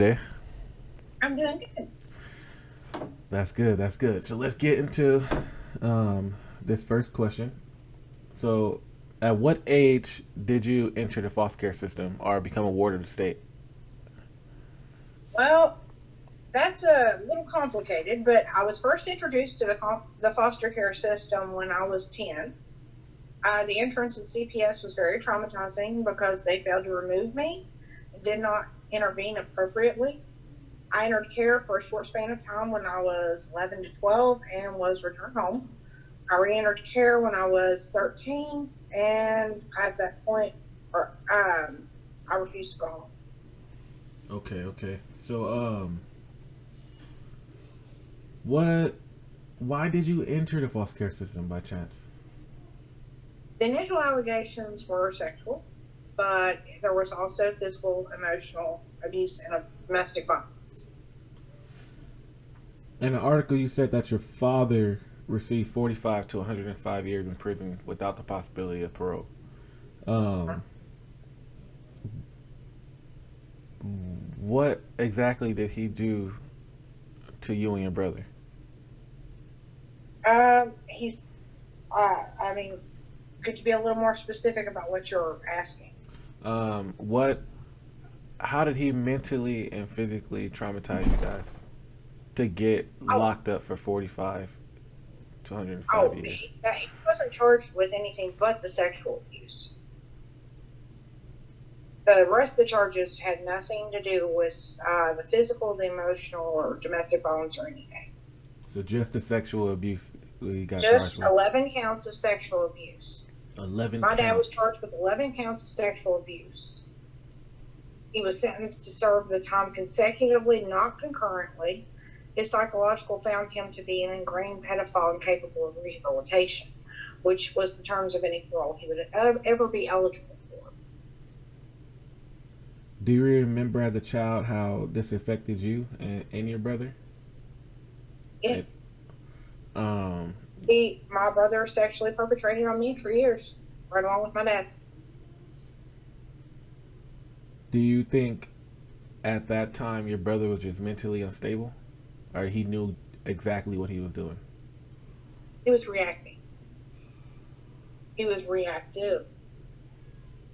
There. I'm doing good. That's good. That's good. So let's get into this first question. So, at what age did you enter the foster care system or become a ward of the state? Well, that's a little complicated, but I was first introduced to the foster care system when I was 10. The entrance to CPS was very traumatizing because they failed to remove me and did not intervene appropriately. I entered care for a short span of time when I was 11 to 12 and was returned home. I re entered care when I was 13, and at that point, I refused to go home. Okay, okay. So, what? Why did you enter the foster care system by chance? The initial allegations were sexual, but there was also physical, emotional abuse, and domestic violence. In an article, you said that your father received 45 to 105 years in prison without the possibility of parole. Um, what exactly did he do to you and your brother? He's, I mean, could you be a little more specific about what you're asking? What? How did he mentally and physically traumatize you guys to get Oh, locked up for 45 to 105 oh, years? he wasn't charged with anything but the sexual abuse. The rest of the charges had nothing to do with the physical, the emotional, or domestic violence or anything. So just the sexual abuse he got charged Just with. 11 counts of sexual abuse. 11 My dad was counts. charged with 11 counts of sexual abuse. He was sentenced to serve the time consecutively, not concurrently. His psychological found him to be an ingrained pedophile and capable of rehabilitation, which was the terms of any parole he would ever be eligible for. Do you remember as a child how this affected you and your brother? It, Yes, um, my brother sexually perpetrated on me for years, right along with my dad. do you think at that time your brother was just mentally unstable? Or he knew exactly what he was doing? He was reacting. He was reactive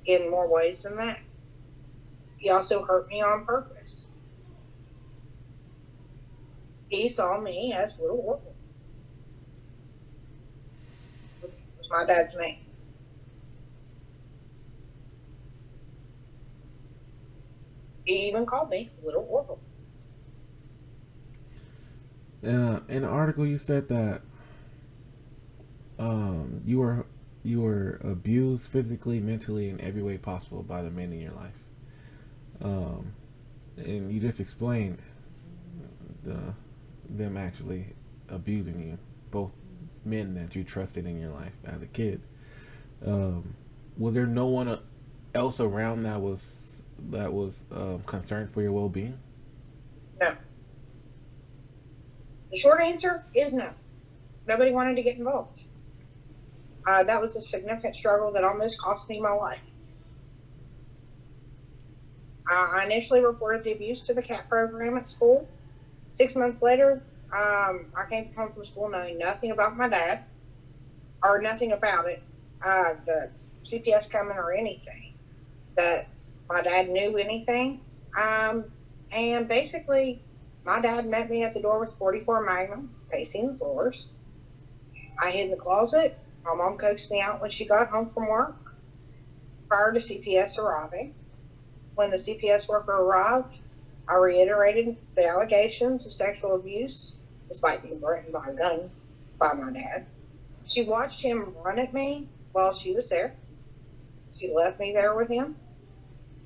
in more ways than that. He also hurt me on purpose. He saw me as little Orphan, which was my dad's name. He even called me Little Orphan. In the article, you said that you were abused physically, mentally, in every way possible by the men in your life. Um, and you just explained the them actually abusing you, both men that you trusted in your life as a kid. Um, was there no one else around that was concerned for your well being? No. The short answer is no. Nobody wanted to get involved. That was a significant struggle that almost cost me my life. I initially reported the abuse to the CAT program at school. 6 months later, I came home from school knowing nothing about my dad or nothing about it, the CPS coming or anything, that my dad knew anything. Um, and basically, my dad met me at the door with 44 Magnum, pacing the floors. I hid in the closet. My mom coaxed me out when she got home from work prior to CPS arriving. When the CPS worker arrived, I reiterated the allegations of sexual abuse, despite being threatened by a gun by my dad. She watched him run at me while she was there. She left me there with him,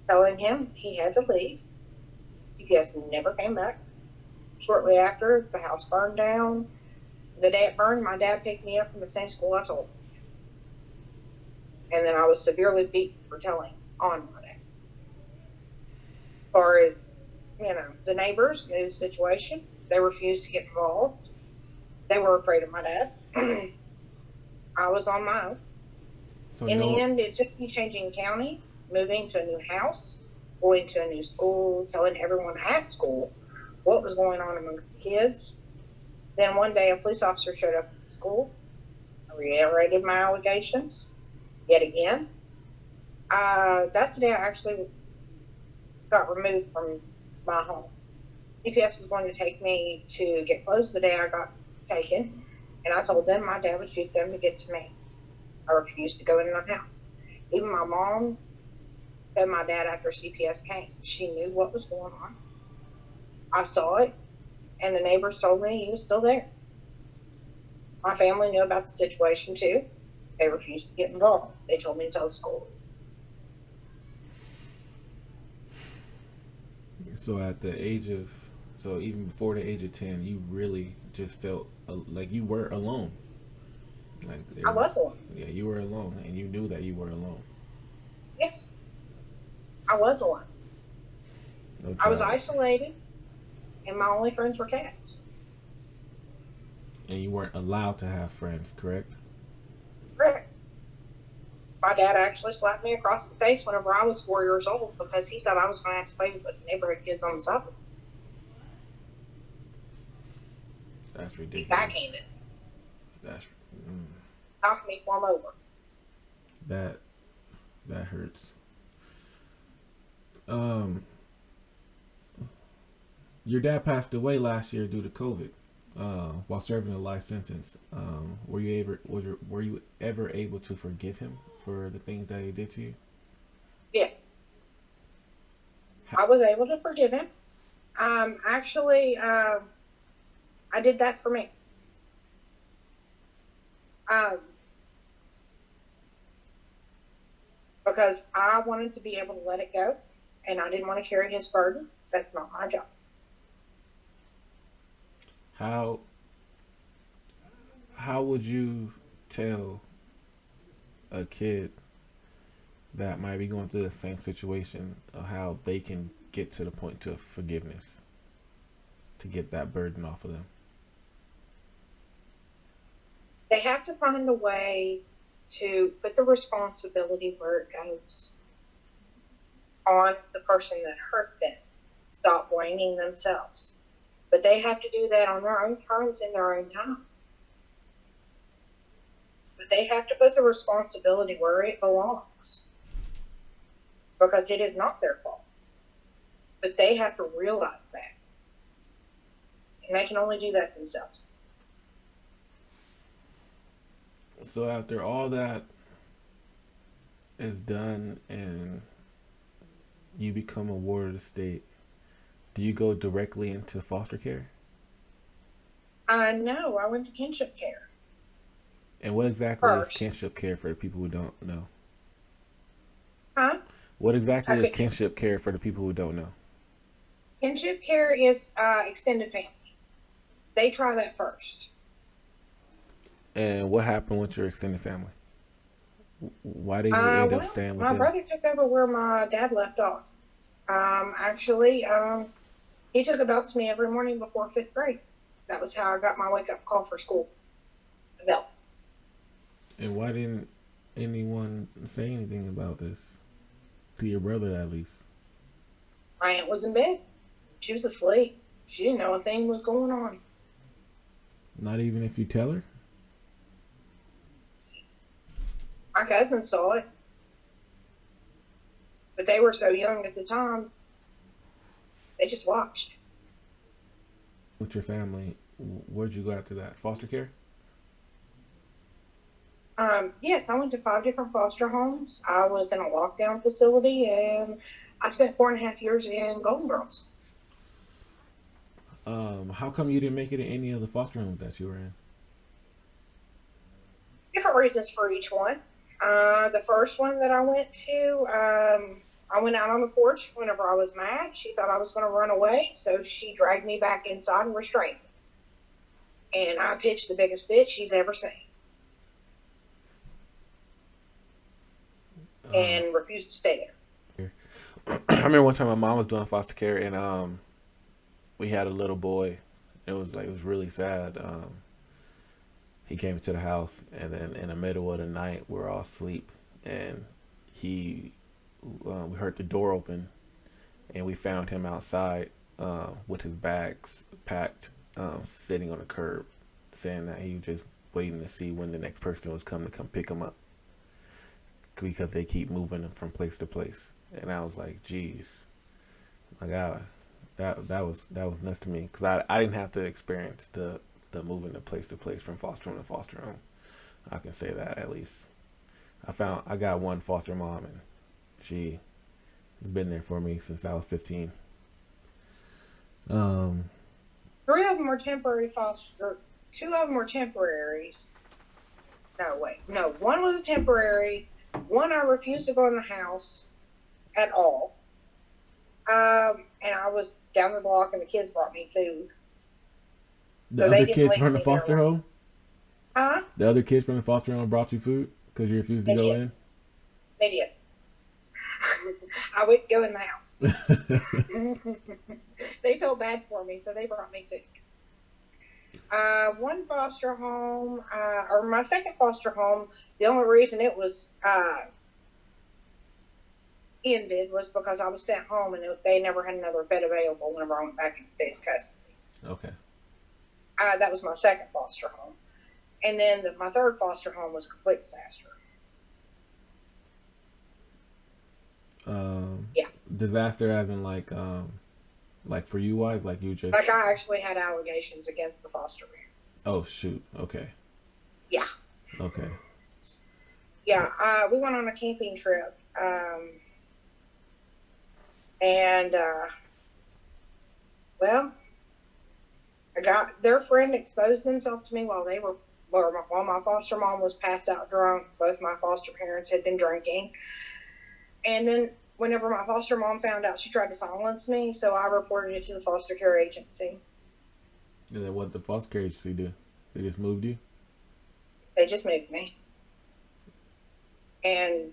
telling him he had to leave. CPS never came back. Shortly after, the house burned down. The day it burned, my dad picked me up from the same school I told him. And then I was severely beaten for telling on my dad. As far as, the neighbors knew the situation, they refused to get involved. They were afraid of my dad. I was on my own. So In the no, end, it took me changing counties, moving to a new house, going to a new school, telling everyone at school what was going on amongst the kids. Then one day, a police officer showed up at the school, reiterated my allegations yet again. That's the day I actually got removed from my home. CPS was going to take me to get clothes the day I got taken, and I told them my dad would shoot them to get to me. I refused to go in my house. Even my mom fed my dad after CPS came. She knew what was going on. I saw it, and the neighbors told me he was still there. My family knew about the situation too. They refused to get involved. They told me to tell the school. So at the age of, so even before the age of 10, you really just felt like you were alone. Like I there was was, alone. yeah, you were alone, and you knew that you were alone. Yes, I was alone. No I was child, isolated, and my only friends were cats. and you weren't allowed to have friends, correct? Correct. My dad actually slapped me across the face whenever I was 4 years old because he thought I was going to have to play with neighborhood kids on the sidewalk. That's He ridiculous. backhanded, That's mm, knocked me plumb over. that that hurts. Um, your dad passed away last year due to COVID, while serving a life sentence. Were you ever able to forgive him for the things that he did to you? Yes, Ha- I was able to forgive him. Actually, I did that for me. Um, because I wanted to be able to let it go, and I didn't want to carry his burden. That's not my job. How how would you tell a kid that might be going through the same situation of how they can get to the point to forgiveness to get that burden off of them? They have to find a way to put the responsibility where it goes on the person that hurt them. Stop blaming themselves. But they have to do that on their own terms in their own time. But they have to put the responsibility where it belongs because it is not their fault. But they have to realize that. And they can only do that themselves. So after all that is done and you become a ward of the state, do you go directly into foster care? I know I went to kinship care And what exactly is first. kinship care for the people who don't know? Huh? What exactly is Okay. kinship care for the people who don't know? Kinship care is extended family. They try that first. And what happened with your extended family? Why did you end up Well, staying with my them? brother took over where my dad left off. Actually, he took adopts me every morning before fifth grade. That was how I got my wake up call for school. The bell. And why didn't anyone say anything about this to your brother at least? My aunt was in bed. She was asleep. She didn't know a thing was going on. Not even if you tell her? My cousin saw it, but they were so young at the time, they just watched. With your family, where'd you go after that? Foster care? Yes, I went to 5 different foster homes. I was in a lockdown facility, and I spent 4.5 years in Golden Girls. How come you didn't make it in any of the foster homes that you were in? Different reasons for each one. The first one that I went to, I went out on the porch whenever I was mad. She thought I was going to run away, so she dragged me back inside and restrained me. And I pitched the biggest fit she's ever seen Uh, and refused to stay there. I remember one time my mom was doing foster care and we had a little boy. It was really sad. He came into the house and then in the middle of the night we were all asleep and he we heard the door open and we found him outside with his bags packed, sitting on the curb, saying that he was just waiting to see when the next person was coming to come pick him up because they keep moving him from place to place. And I was like, "Geez, like that was nuts to me because I didn't have to experience the moving to place from foster home to foster home. I can say that at least. I got one foster mom and she has been there for me since I was 15. Um, Three of them were temporary foster. Two of them were temporaries. No, wait. No, one was a temporary. One I refused to go in the house at all. And I was down the block and the kids brought me food. the So they other didn't kids leave from the me there foster long. home, Huh? the other kids from the foster home brought you food because you refused to They go did. in. They did. I wouldn't go in the house. They felt bad for me, so they brought me food. One foster home, or my second foster home, the only reason it was ended was because I was sent home and they never had another bed available whenever I went back in state's custody. Okay. That was my second foster home. And then my third foster home was a complete disaster. Yeah. Disaster as in like for you wise, like you just. Like I actually had allegations against the foster parents. Oh shoot. Okay. Yeah. Okay. Yeah. We went on a camping trip. And well, I got their friend exposed himself to me while my foster mom was passed out drunk. Both my foster parents had been drinking. And then whenever my foster mom found out, she tried to silence me, so I reported it to the foster care agency. And then what the foster care agency do? They just moved you? They just moved me. And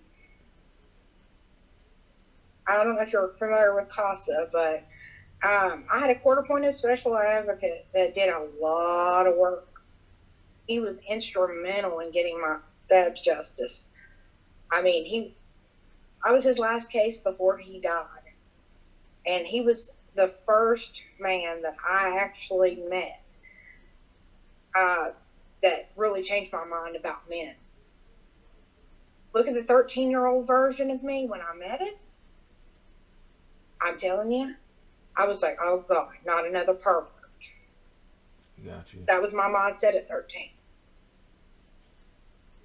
I don't know if you're familiar with CASA, but I had a court-appointed special advocate that did a lot of work. He was instrumental in getting my dad's justice. I mean, I was his last case before he died. And he was the first man that I actually met that really changed my mind about men. Look at the 13-year-old version of me when I met him. I'm telling you, I was like, oh God, not another pervert. Got you. That was my mindset at 13.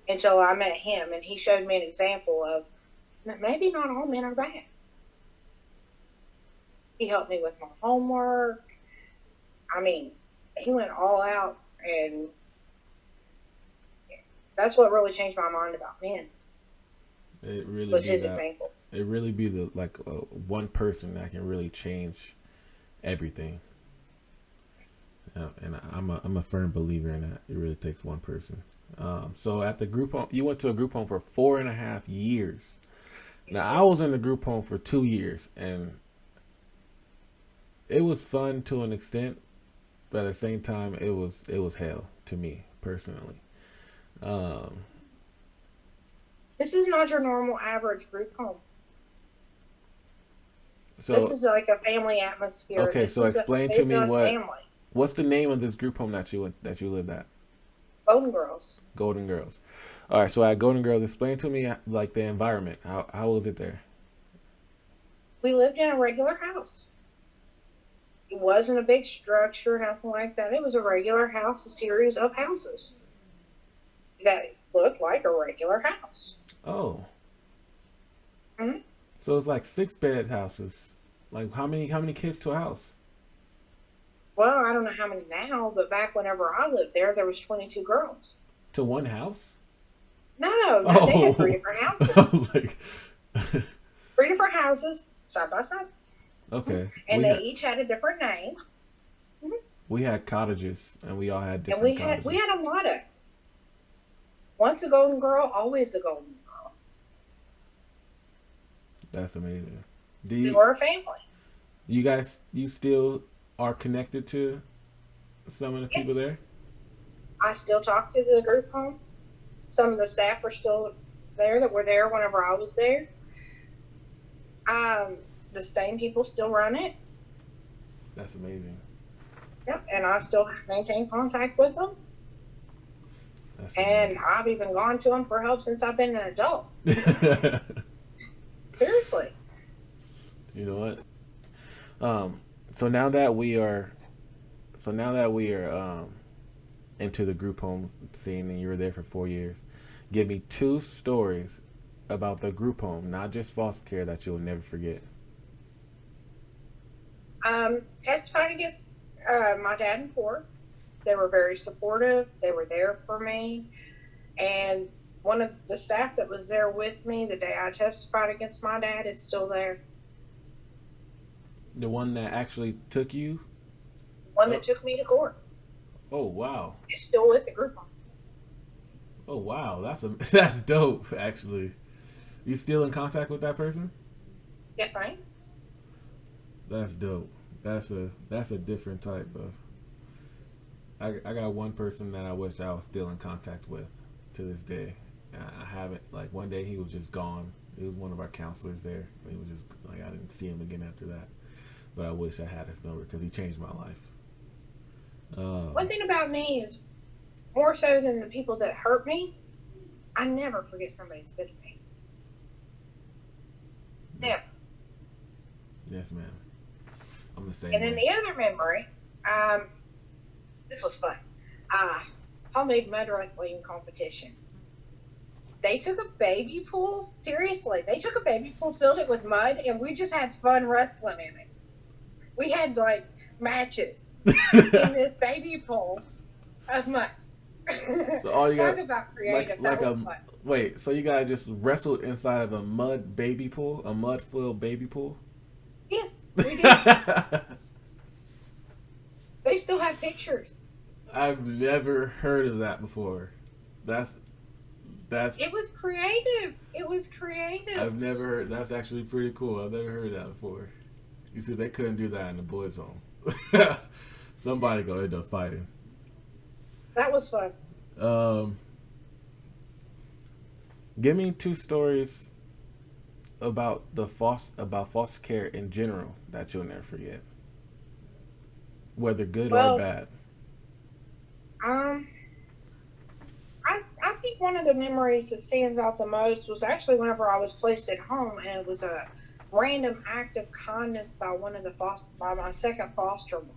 Until I met him and he showed me an example of maybe not all men are bad. He helped me with my homework. I mean, he went all out, and that's what really changed my mind about men. It really was be his that. example. It really be the one person that can really change everything. And I'm a firm believer in that. It really takes one person. So at the group home, you went to a group home for 4.5 years. Now I was in the group home for 2 years, and it was fun to an extent, but at the same time, it was hell to me personally. This is not your normal average group home. So this is like a family atmosphere. Okay, this so explain to me what's the name of this group home that you lived at? Golden Girls. Golden Girls. All right, so at Golden Girls, explain to me like the environment. How was it there? We lived in a regular house. It wasn't a big structure, nothing like that. It was a regular house, a series of houses that looked like a regular house. Oh. Mm-hmm. So it's like 6-bed houses. Like how many kids to a house? Well, I don't know how many now, but back whenever I lived there was 22 girls. To one house? No, they had 3 different houses. Like... 3 different houses, side by side. Okay. And they each had a different name. Mm-hmm. We had cottages, and we all had different cottages. We had a motto. Once a golden girl, always a golden girl. That's amazing. We were a family. You still are connected to some of the people there? I still talk to the group home. Some of the staff are still there that were there whenever I was there. the same people still run it. That's amazing. Yep, and I still maintain contact with them. That's And amazing. I've even gone to them for help since I've been an adult. Seriously. You know what? Um, so now that we are, into the group home scene, and you were there for 4 years, give me two stories about the group home, not just foster care, that you'll never forget. Testified against my dad in court. They were very supportive. They were there for me. And one of the staff that was there with me the day I testified against my dad is still there. The one that actually took you? The one Oh, that took me to court oh wow. is still with the group home. Oh wow. That's dope. Actually, you still in contact with that person? Yes, I am. That's dope. That's a different type of. I got one person that I wish I was still in contact with to this day. I haven't, like, one day he was just gone. He was one of our counselors there. He was just like, I didn't see him again after that. But I wish I had his number because he changed my life. One thing about me is more so than the people that hurt me, I never forget somebody spit at me. Yes, Never. yes, ma'am. I'm the same And then way. the other memory, this was fun. Homemade mud wrestling competition. They took a baby pool. Seriously, they took a baby pool, filled it with mud, and we just had fun wrestling in it. We had like matches in this baby pool of mud. So all you Talk got, about like creative. That like was a fun. wait. So you guys just wrestled inside of a mud baby pool, a mud filled baby pool. Yes, we did. They still have pictures. I've never heard of that before. That's that's It was creative. It was creative. I've never heard. That's actually pretty cool. I've never heard that before. You see, they couldn't do that in the boys' home. Somebody go end up fighting. That was fun. Um, Give me two stories about foster care in general that you'll never forget, whether good or Well, bad. um, I think one of the memories that stands out the most was actually whenever I was placed at home, and it was a random act of kindness by by my second foster mom.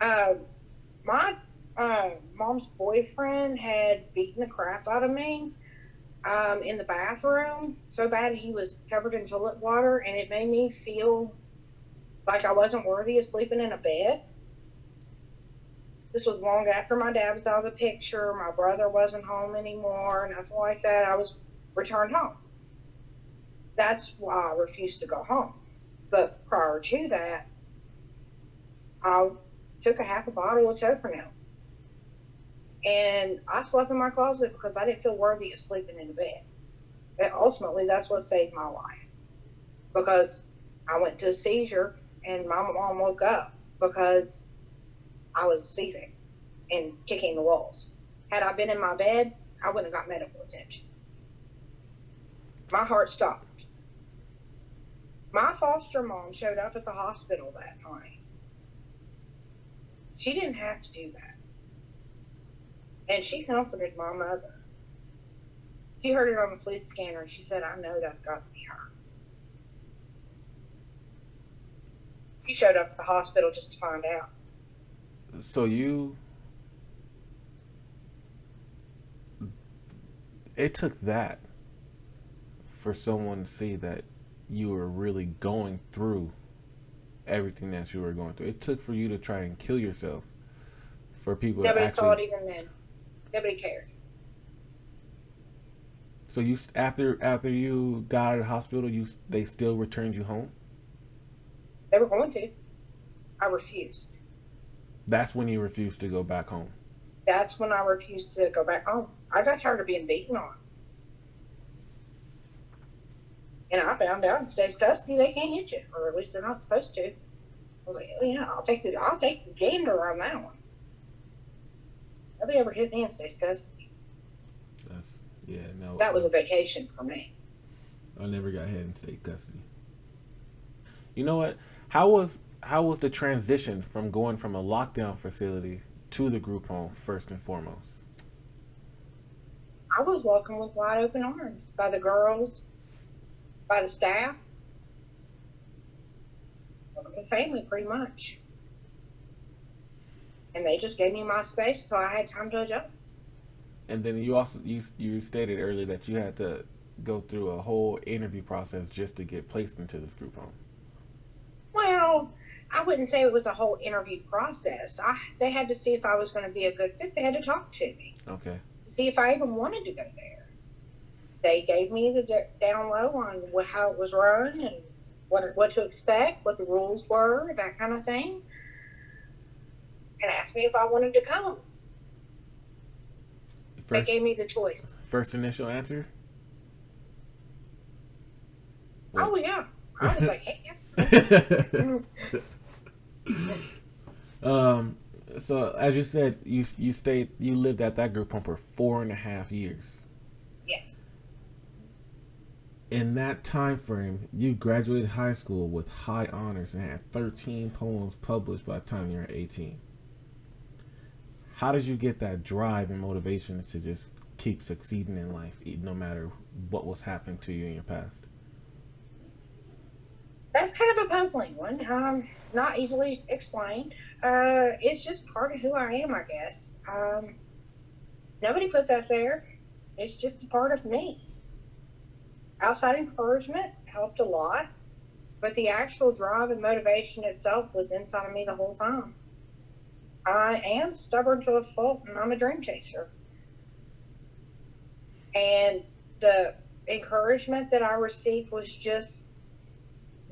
Uh, my mom's boyfriend had beaten the crap out of me in the bathroom so bad he was covered in toilet water, and it made me feel like I wasn't worthy of sleeping in a bed. This was long after my dad was out of the picture. My brother wasn't home anymore, nothing like that. I was returned home. That's why I refused to go home. But prior to that, I took a half a bottle of Tofranil. And I slept in my closet because I didn't feel worthy of sleeping in the bed. And ultimately, that's what saved my life. Because I went to a seizure and my mom woke up because I was seizing and kicking the walls. Had I been in my bed, I wouldn't have got medical attention. My heart stopped. My foster mom showed up at the hospital that night. She didn't have to do that. And she comforted my mother. She heard it on the police scanner and she said, I know that's got to be her. She showed up at the hospital just to find out. So it took that for someone to see that you were really going through everything that you were going through. It took for you to try and kill yourself for people to Nobody saw actually. it even then. Nobody cared. So you, after you got out of the hospital, they still returned you home. They were going to. I refused. That's when you refused to go back home. That's when I refused to go back home. I got tired of being beaten on. And I found out in state's custody they can't hit you, or at least they're not supposed to. I was like, oh, yeah, I'll take the gander on that one. Nobody ever hit me in state's custody. That's yeah no. That was a vacation for me. I never got hit in state custody. You know what? How was the transition from going from a lockdown facility to the group home first and foremost? I was welcomed with wide open arms by the girls, by the staff, the family, pretty much. And they just gave me my space so I had time to adjust. And then you stated earlier that you had to go through a whole interview process just to get placed into this group home. Well, I wouldn't say it was a whole interview process. They had to see if I was going to be a good fit. They had to talk to me, Okay. see if I even wanted to go there. They gave me the down low on how it was run and what to expect, what the rules were, that kind of thing, and asked me if I wanted to come. They First gave me the choice. first initial answer? What? Oh yeah, I was like, hey, yeah. um so as you said, you lived at that group home for 4.5 years. Yes. In that time frame, you graduated high school with high honors and had 13 poems published by the time you were 18. How did you get that drive and motivation to just keep succeeding in life, no matter what was happening to you in your past? That's kind of a puzzling one. Not easily explained. It's just part of who I am, I guess. Nobody put that there. It's just a part of me. Outside encouragement helped a lot, but the actual drive and motivation itself was inside of me the whole time. I am stubborn to a fault, and I'm a dream chaser. And the encouragement that I received was just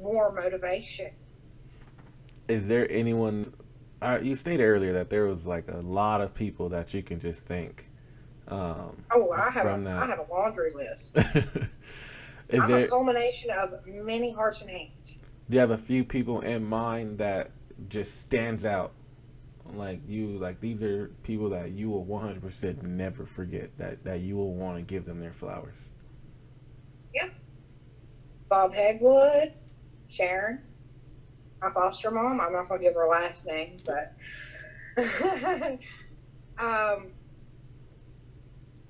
more motivation. Is there anyone? You stated earlier that there was like a lot of people that you can just thank Oh, from I that. have a laundry list. Is I'm a there? culmination of many hearts and hands. Do you have a few people in mind that just stands out? Like these are people that you will 100% never forget. That you will want to give them their flowers. Yeah. Bob Hegwood, Sharon, my foster mom. I'm not going to give her last name, but um,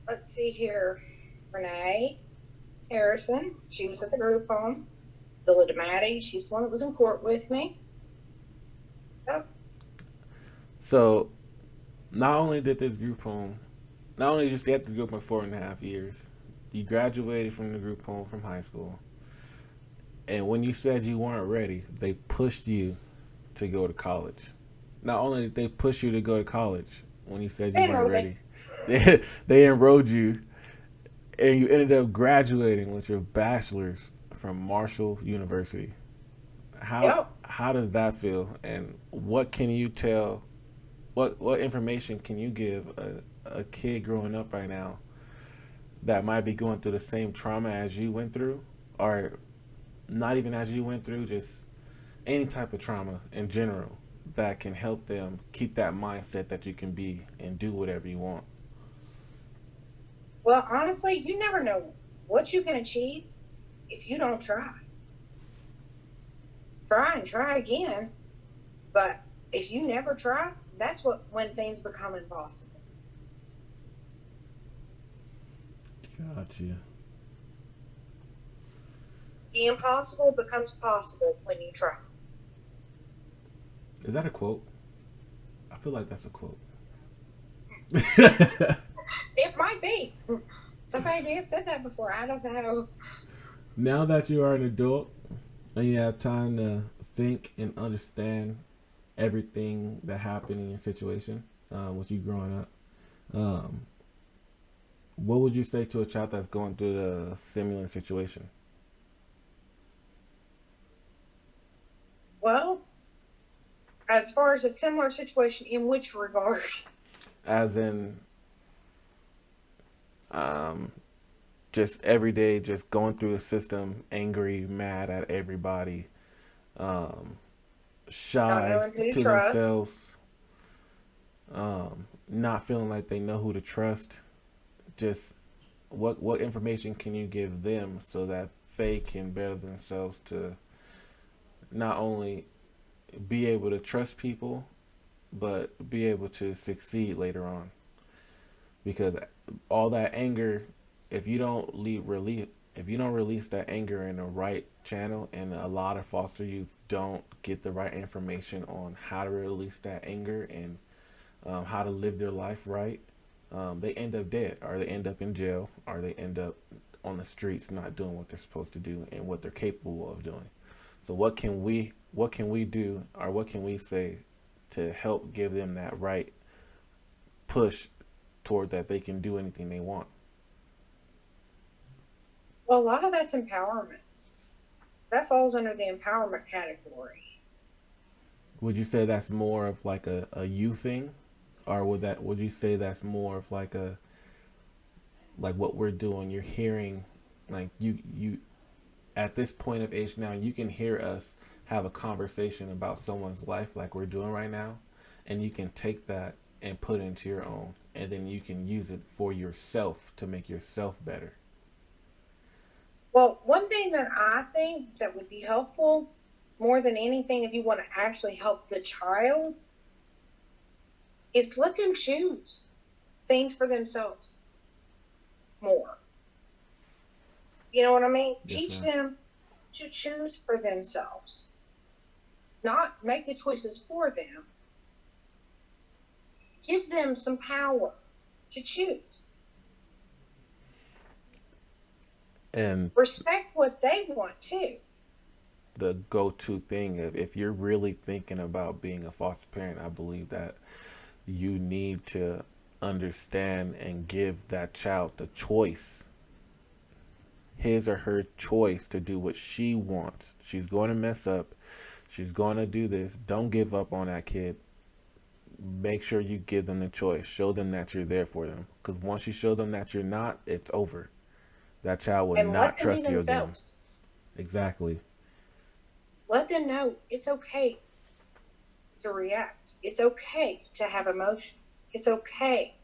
let's see here. Renee Harrison, she was at the group home. Villa DeMatti, she's the one that was in court with me. Yep. So not only did this group home, not only just get the group home 4.5 years, you graduated from the group home from high school, and when you said you weren't ready, they pushed you to go to college. Not only did they push you to go to college when you said you They weren't enrolled me. ready, they enrolled you, and you ended up graduating with your bachelor's from Marshall University. Yep. How does that feel, and what can you tell? What information can you give a kid growing up right now that might be going through the same trauma as you went through, or not even as you went through, just any type of trauma in general that can help them keep that mindset that you can be and do whatever you want? Well, honestly, you never know what you can achieve if you don't try. Try and try again, but if you never try, that's when things become impossible. Gotcha. The impossible becomes possible when you try. Is that a quote? I feel like that's a quote. It might be. Somebody may have said that before. I don't know. Now that you are an adult and you have time to think and understand everything that happened in your situation, with you growing up, um, what would you say to a child that's going through a similar situation? Well, as far as a similar situation, in which regard? As in, um, just every day, just going through the system, angry, mad at everybody, um, Not shy knowing who to to trust. themselves, not feeling like they know who to trust. Just what information can you give them so that they can better themselves to not only be able to trust people, but be able to succeed later on. Because all that anger, if you don't if you don't release that anger in the right channel, and a lot of foster youth don't get the right information on how to release that anger and how to live their life right, they end up dead, or they end up in jail, or they end up on the streets not doing what they're supposed to do and what they're capable of doing. So what can we do, or what can we say to help give them that right push toward that they can do anything they want? Well, a lot of that's empowerment. That falls under the empowerment category. Would you say that's more of like a you thing, or would you say that's more of like a like what we're doing? You're hearing, like you at this point of age now, you can hear us have a conversation about someone's life like we're doing right now, and you can take that and put it into your own, and then you can use it for yourself to make yourself better. Well, one thing that I think that would be helpful more than anything, if you want to actually help the child, is let them choose things for themselves more. You know what I mean? Yes, Teach ma'am. them to choose for themselves, not make the choices for them. Give them some power to choose. And Respect what they want too. the go-to thing of, if you're really thinking about being a foster parent, I believe that you need to understand and give that child the choice, his or her choice, to do what she wants. She's going to mess up. She's going to do this. Don't give up on that kid. Make sure you give them the choice. Show them that you're there for them. Because once you show them that you're not, it's over. That child will And let not them be trust you again. themselves. Exactly. Let them know it's okay to react. It's okay to have emotion. It's okay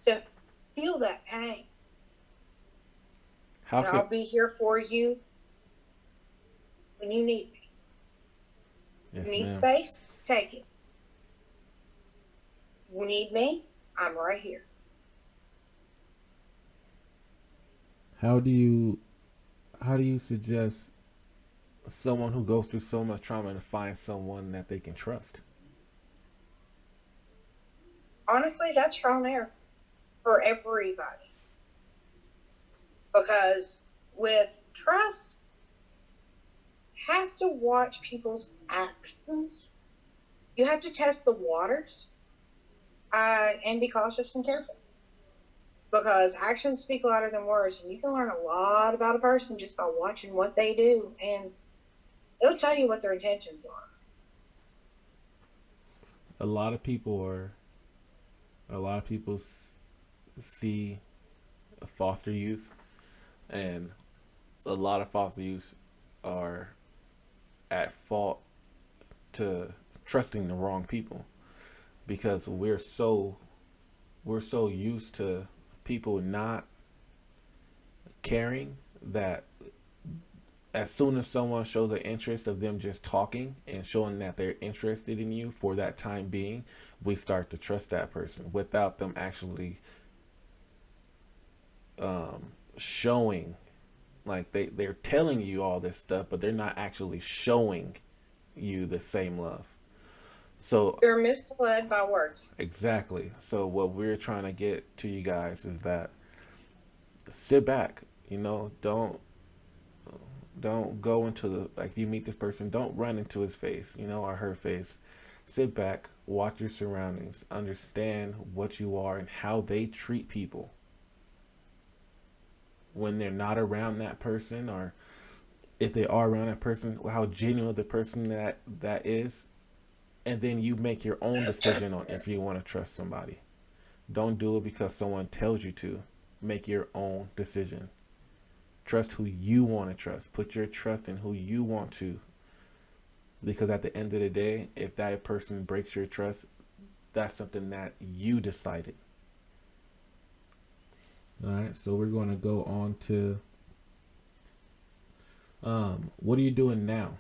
to feel that pain. How And could I'll be here for you when you need me. You yes, need ma'am. space? Take it. You need me? I'm right here. How do you how do you suggest someone who goes through so much trauma to find someone that they can trust? Honestly, that's trial and error for everybody. Because with trust, have to watch people's actions. You have to test the waters and be cautious and careful because actions speak louder than words, and you can learn a lot about a person just by watching what they do, and it'll tell you what their intentions are. A lot of people are a lot of people see foster youth, and a lot of foster youth are at fault to trusting the wrong people, because we're so used to people not caring, that as soon as someone shows an interest of them just talking and showing that they're interested in you for that time being, we start to trust that person without them actually showing, like they're telling you all this stuff, but they're not actually showing you the same love. So You're misled by words. exactly. So what we're trying to get to you guys is that sit back, don't go into the, like, you meet this person, don't run into his face, or her face. Sit back, watch your surroundings, understand what you are and how they treat people when they're not around that person, or if they are around that person, how genuine the person that is, and then you make your own decision on if you want to trust somebody. Don't do it because someone tells you to. Make your own decision. Trust who you want to trust. Put your trust in who you want to. Because at the end of the day, if that person breaks your trust, that's something that you decided. All right, so we're going to go on to What are you doing now?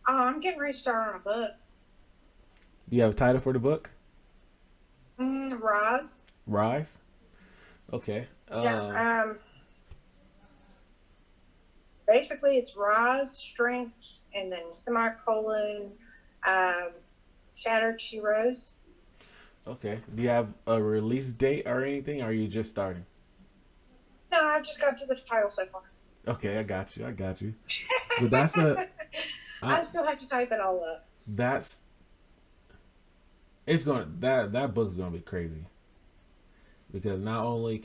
I'm getting ready to start on a book. Do you have a title for the book? Rise. Rise. Okay. Yeah. Basically, it's rise, strength, and then semicolon, um, shattered. She rose. Okay. Do you have a release date or anything? Or are you just starting? No, I've just got to the title so far. Okay, I got you. I got you. But that's a I I still have to type it all up. that's it's going to that book's going to be crazy because not only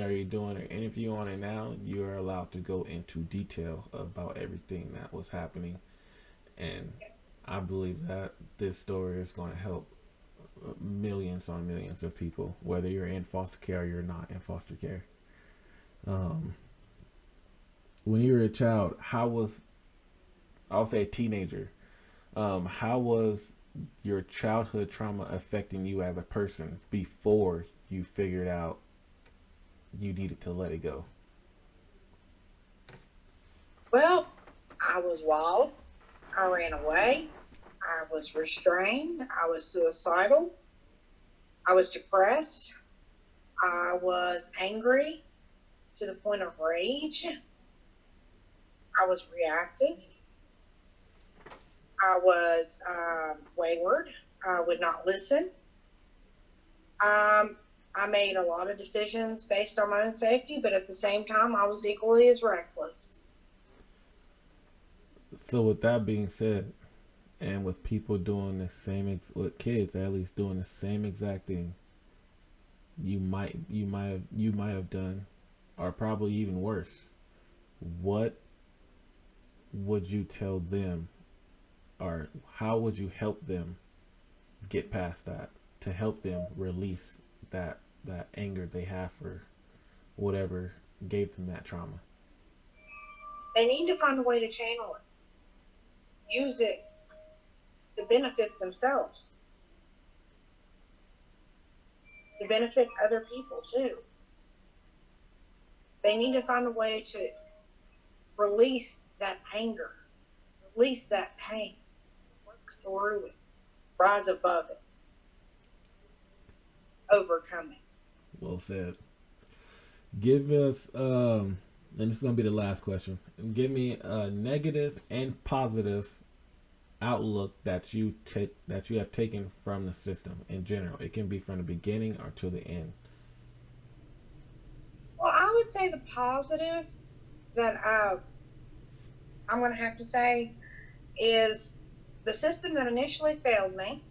are you doing an interview on it now, you are allowed to go into detail about everything that was happening, and I believe that this story is going to help millions on millions of people, whether you're in foster care or you're not in foster care. Um, when you were a child, how was I'll say a teenager? How was your childhood trauma affecting you as a person before you figured out you needed to let it go? Well, I was wild. I ran away. I was restrained. I was suicidal. I was depressed. I was angry to the point of rage. I was reactive. I was wayward. I would not listen. I made a lot of decisions based on my own safety, but at the same time, I was equally as reckless. So, with that being said, and with people doing with kids at least doing the same exact thing, you might have done, or probably even worse. What would you tell them, or how would you help them get past that to help them release that anger they have for whatever gave them that trauma? They need to find a way to channel it, use it to benefit themselves, to benefit other people too. They need to find a way to release that anger, release that pain, work through it, rise above it, overcome it. Well said. Give us and this is gonna be the last question. Give me a negative and positive outlook that you have taken from the system in general. It can be from the beginning or to the end. Well, I would say the positive that I'm going to have to say is the system that initially failed me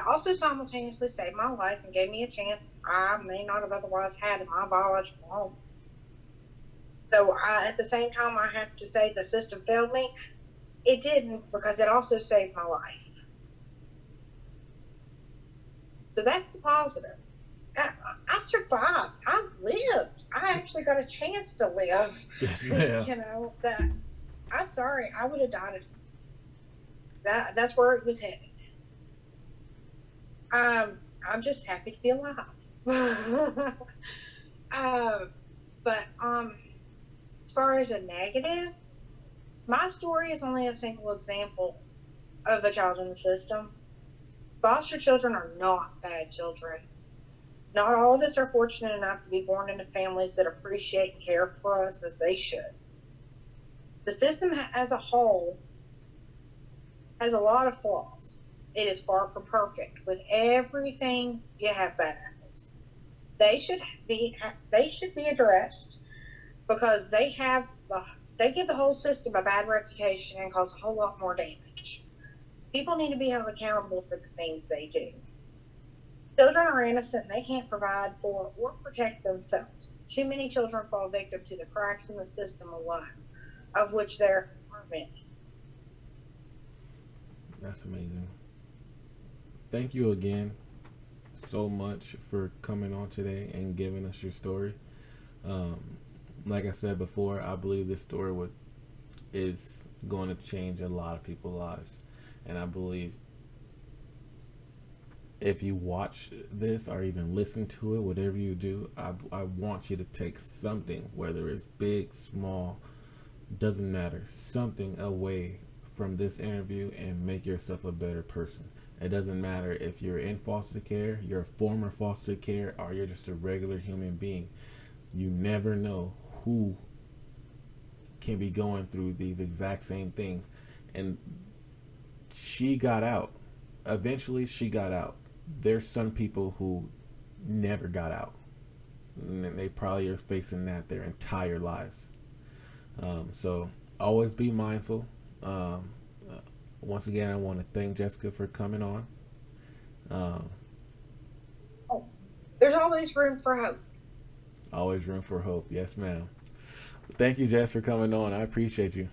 also simultaneously saved my life and gave me a chance I may not have otherwise had in my biological home. So at the same time, I have to say the system failed me. It didn't because it also saved my life. So that's the positive. I survived. I lived. I actually got a chance to live. Yes, ma'am. That I'm sorry, I would have died. That's where it was headed. I'm just happy to be alive. uh, but as far as a negative, my story is only a single example of a child in the system. Foster children are not bad children. Not all of us are fortunate enough to be born into families that appreciate and care for us as they should. The system as a whole has a lot of flaws. It is far from perfect. With everything, you have bad apples. They should they should be addressed because they give the whole system a bad reputation and cause a whole lot more damage. People need to be held accountable for the things they do. Children are innocent and they can't provide for or protect themselves. Too many children fall victim to the cracks in the system alone, of which there are many. That's amazing. Thank you again so much for coming on today and giving us your story. Um, like I said before, I believe this story is going to change a lot of people's lives, and I believe if you watch this or even listen to it, whatever you do, I want you to take something, whether it's big, small, doesn't matter, something away from this interview and make yourself a better person. It doesn't matter if you're in foster care, you're a former foster care, or you're just a regular human being. You never know who can be going through these exact same things. And she got out. Eventually, she got out. There's some people who never got out. And they probably are facing that their entire lives. So always be mindful. Once again, I want to thank Jessica for coming on. Um, Oh, there's always room for hope. Always room for hope. Yes, ma'am. Thank you, Jess, for coming on. I appreciate you.